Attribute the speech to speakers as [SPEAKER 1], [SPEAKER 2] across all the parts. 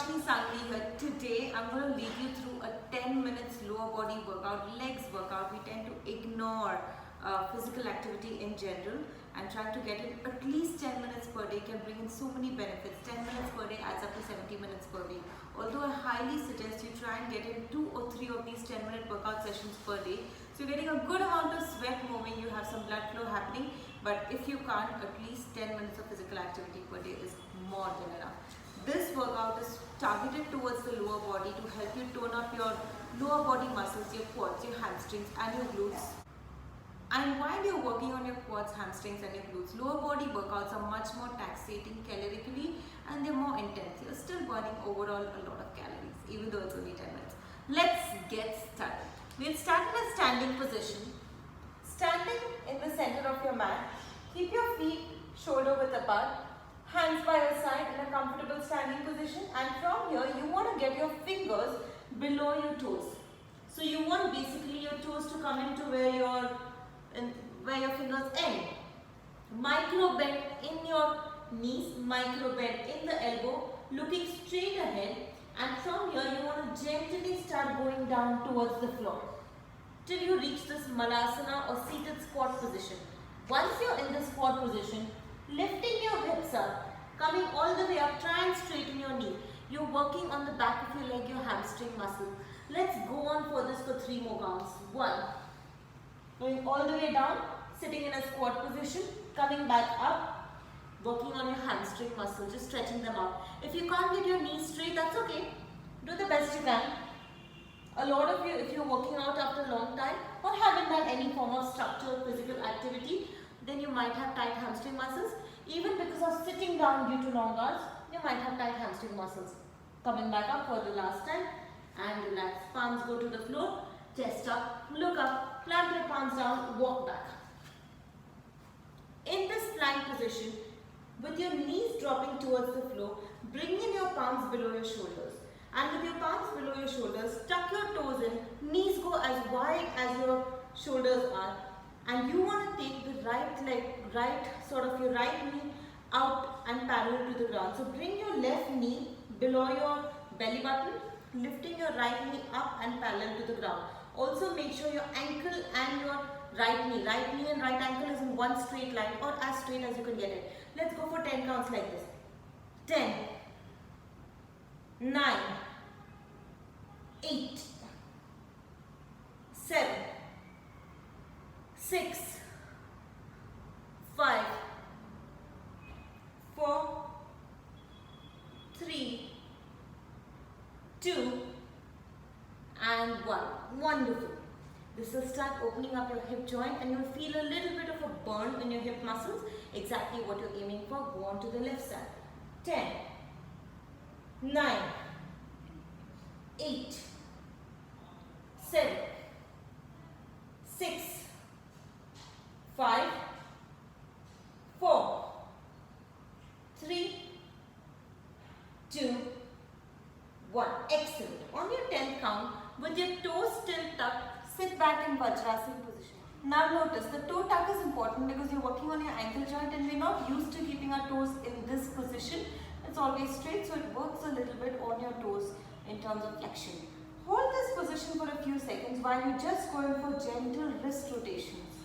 [SPEAKER 1] Sangli here. Today I'm going to lead you through a 10 minutes lower body workout, legs workout. We tend to ignore physical activity in general, and trying to get in at least 10 minutes per day can bring in so many benefits. 10 minutes per day adds up to 70 minutes per week. Although I highly suggest you try and get in 2 or 3 of these 10-minute workout sessions per day. So you're getting a good amount of sweat moving, you have some blood flow happening, but if you can't, at least 10 minutes of physical activity per day is more than enough. This workout is targeted towards the lower body to help you tone up your lower body muscles, your quads, your hamstrings and your glutes. And while you're working on your quads, hamstrings and your glutes, lower body workouts are much more taxating calorically and they're more intense. You're still burning overall a lot of calories, even though it's only 10 minutes. Let's get started. We'll start in a standing position. Standing in the center of your mat, keep your feet shoulder width apart, hands by your side in a comfortable standing position, and from here you want to get your fingers below your toes. So you want basically your toes to come into where your fingers end. Micro bend in your knees, micro bend in the elbow, looking straight ahead, and from here you want to gently start going down towards the floor till you reach this Maalasana or seated squat position. Once you're in the squat position, lifting your hips up, coming all the way up, try and straighten your knee. You're working on the back of your leg, your hamstring muscle. Let's go on for this for 3 more counts. 1. Going all the way down, sitting in a squat position, coming back up, working on your hamstring muscle, just stretching them out. If you can't get your knees straight, that's okay. Do the best you can. A lot of you, if you're working out after a long time or haven't done any form of structured physical activity, then you might have tight hamstring muscles. Even because of sitting down due to long hours, you might have tight hamstring muscles. Coming back up for the last time and relax. Palms go to the floor, chest up, look up, plant your palms down, walk back. In this plank position, with your knees dropping towards the floor, bring in your palms below your shoulders. And with your palms below your shoulders, tuck your toes in, knees go as wide as your shoulders are. And you want to take the right leg, your right knee out and parallel to the ground. So bring your left knee below your belly button, lifting your right knee up and parallel to the ground. Also make sure your ankle and your right knee and right ankle is in one straight line or as straight as you can get it. Let's go for 10 counts like this. 10, 9, 8, 7, 6, 5, 4, 3, 2, and 1. Wonderful. This will start opening up your hip joint and you'll feel a little bit of a burn in your hip muscles. Exactly what you're aiming for. Go on to the left side. 10, 9, 8, 7, 6, 5, 4, 3, 2, 1. Excellent. On your 10th count, with your toes still tucked, sit back in Vajrasana position. Now notice, the toe tuck is important because you're working on your ankle joint and we're not used to keeping our toes in this position. It's always straight, so it works a little bit on your toes in terms of flexion. Hold this position for a few seconds while you're just going for gentle wrist rotations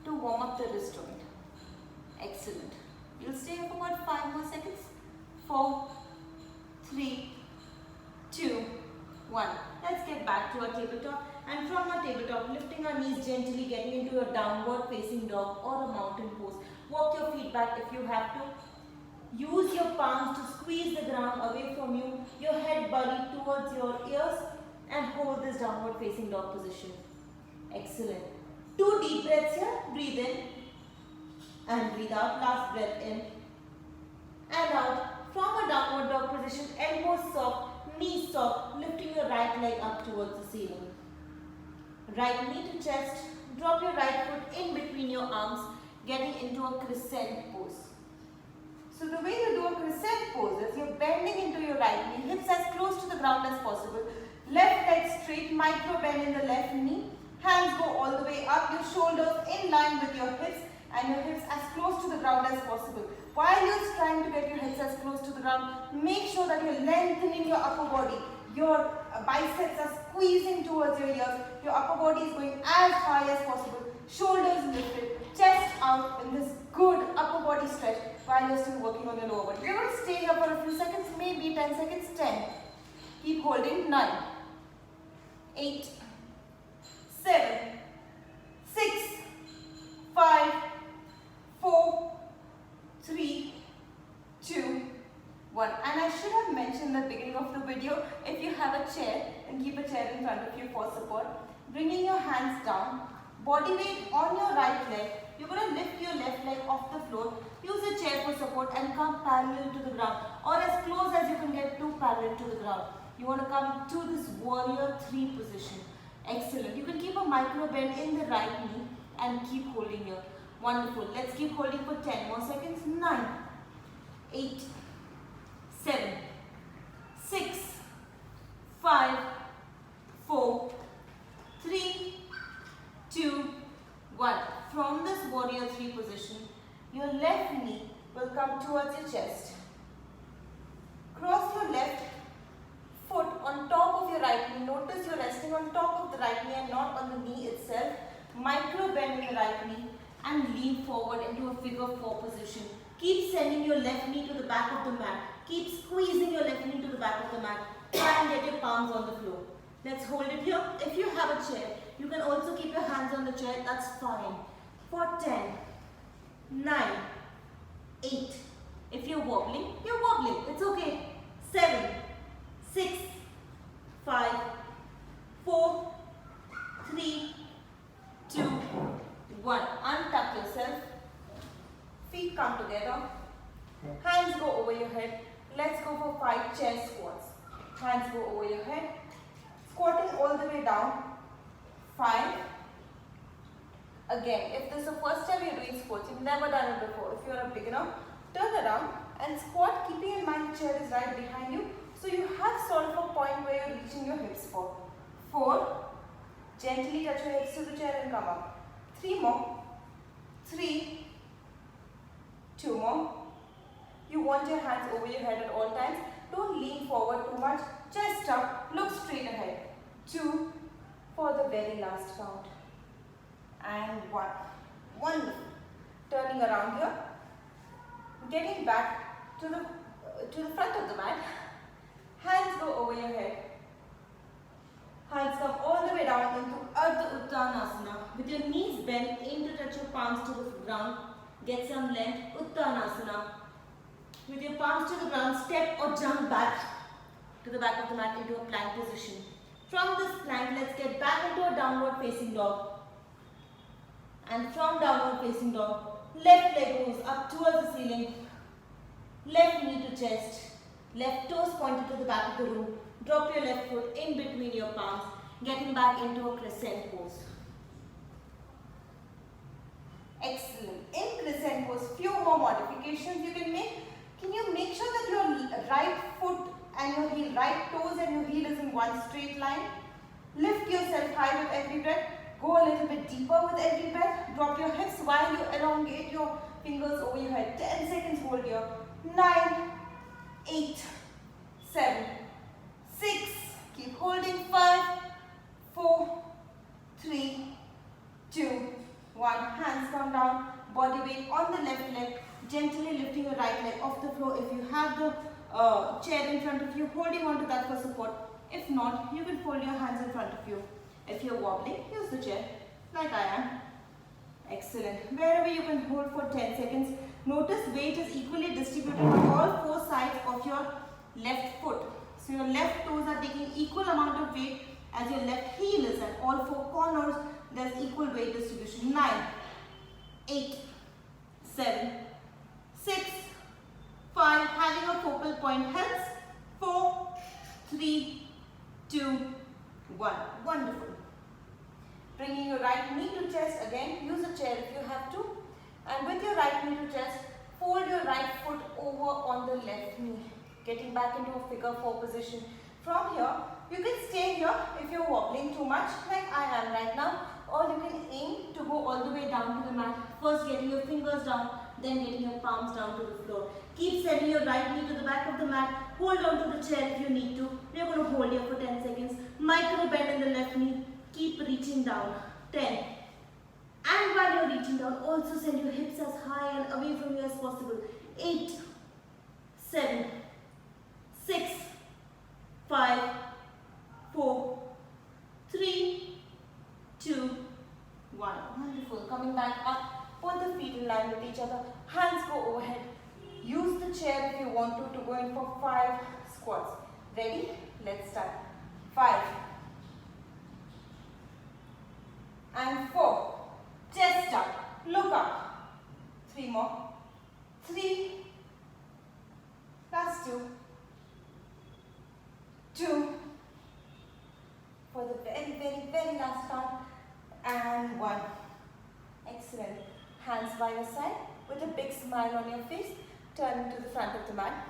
[SPEAKER 1] to warm up the wrist joint. Excellent. You'll stay here for about 5 more seconds. 4, 3, 2, 1. Let's get back to our tabletop, and from our tabletop, lifting our knees gently, getting into a downward facing dog or a mountain pose. Walk your feet back if you have to. Use your palms to squeeze the ground away from you, your head buried towards your ears, and hold this downward facing dog position. Excellent. 2 deep breaths here. Breathe in and breathe out. Last breath in and out. From a downward dog position, elbows soft, knees soft, lifting your right leg up towards the ceiling. Right knee to chest. Drop your right foot in between your arms, getting into a crescent pose. So the way you do a crescent pose is you're bending into your right knee, hips as close to the ground as possible. Left leg straight, micro bend in the left knee. Hands go all the way up, your shoulders in line with your hips and your hips as close to the ground as possible. While you're trying to get your hips as close to the ground ground. Make sure that you're lengthening your upper body. Your biceps are squeezing towards your ears. Your upper body is going as high as possible. Shoulders lifted, chest out in this good upper body stretch while you're still working on your lower body. You're going to stay here for a few seconds, maybe 10 seconds, 10. Keep holding, 9, 8, 7, 6, 5, 4, 3, 2, 1. And I should have mentioned at the beginning of the video, if you have a chair, then keep a chair in front of you for support. Bringing your hands down, body weight on your right leg. You're going to lift your left leg off the floor. Use a chair for support and come parallel to the ground, or as close as you can get to parallel to the ground. You want to come to this warrior 3 position. Excellent. You can keep a micro bend in the right knee and keep holding here. Wonderful. Let's keep holding for 10 more seconds. 9, 8, 7, 6, 5, 4, 3, 2, 1. From this warrior 3 position, your left knee will come towards your chest. Cross your left foot on top of your right knee. Notice you're resting on top of the right knee and not on the knee itself. Micro bend in the right knee and lean forward into a figure 4 position. Keep sending your left knee to the back of the mat. Keep squeezing your left knee to the back of the mat. Try and get your palms on the floor. Let's hold it here. If you have a chair, you can also keep your hands on the chair. That's fine. For 10, 9, 8. If you're wobbling, you're wobbling. It's okay. 7, 6, 5, 4, 3, 2, 1. Untuck yourself. Feet come together. Hands go over your head. Let's go for 5 chair squats. Hands go over your head. Squatting all the way down. 5. Again, if this is the first time you're doing squats, you've never done it before. If you're a beginner, turn around and squat, keeping in mind the chair is right behind you. So you have sort of a point where you're reaching your hips for. 4. Gently touch your hips to the chair and come up. 3 more. 3. 2 more. You want your hands over your head at all times. Don't lean forward too much. Chest up. Look straight ahead. 2 for the very last count. And 1. Wonderful. Turning around here. Getting back to the front of the mat. Hands go over your head. Hands come all the way down into Ardha Uttanasana. With your knees bent, aim to touch your palms to the ground. Get some length. Uttanasana. With your palms to the ground, step or jump back to the back of the mat into a plank position. From this plank, let's get back into a downward facing dog. And from downward facing dog, left leg goes up towards the ceiling. Left knee to chest. Left toes pointed to the back of the room. Drop your left foot in between your palms, getting back into a crescent pose. Excellent. In crescent pose, few more modifications you can make. Can you make sure that your right foot and your heel, right toes and your heel is in one straight line? Lift yourself high with every breath. Go a little bit deeper with every breath. Drop your hips while you elongate your fingers over your head. 10 seconds hold here. 9, 8, 7, 6. Keep holding. 5, 4, 3, 2, 1. Hands come down. Body weight on the left leg. Gently lifting your right leg off the floor. If you have the chair in front of you, holding on to that for support. If not, you can fold your hands in front of you. If you're wobbling, use the chair like I am. Excellent. Wherever you can hold for 10 seconds. Notice weight is equally distributed on all 4 sides of your left foot. So your left toes are taking equal amount of weight as your left heel is, and all 4 corners there's equal weight distribution. 9, 8, 7, 6, 5. Having a focal point helps. 4, 3, 2, 1. Wonderful. Bringing your right knee to chest. Again, use a chair if you have to. And with your right knee to chest, fold your right foot over on the left knee. Getting back into a figure 4 position. From here, you can stay here if you're wobbling too much, like I am right now. Or you can aim to go all the way down to the mat. First getting your fingers down, then getting your palms down to the floor. Keep sending your right knee to the back of the
[SPEAKER 2] mat. Hold on to the chair if you need to. We are going to hold here for 10 seconds. Micro bend in the left knee. Keep reaching down. 10. And while you're reaching down, also send your hips as high and away from you as possible. 8, 7, 6, 5, 4, 3, 2, 1. Wonderful. Coming back up. Put the feet in line with each other. Hands go overhead. Use the chair if you want to go in for 5 squats. Ready? Let's start. 5 and 4. Chest up. Look up. 3 more. 3. Last 2. 2. For the very last part. And 1. Excellent. Hands by your side with a big smile on your face. Turn to the front of the mat.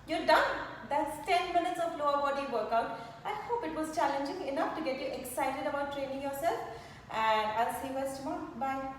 [SPEAKER 2] You're done. That's 10 minutes of lower body workout. I hope it was challenging enough to get you excited about training yourself. And I'll see you guys tomorrow. Bye.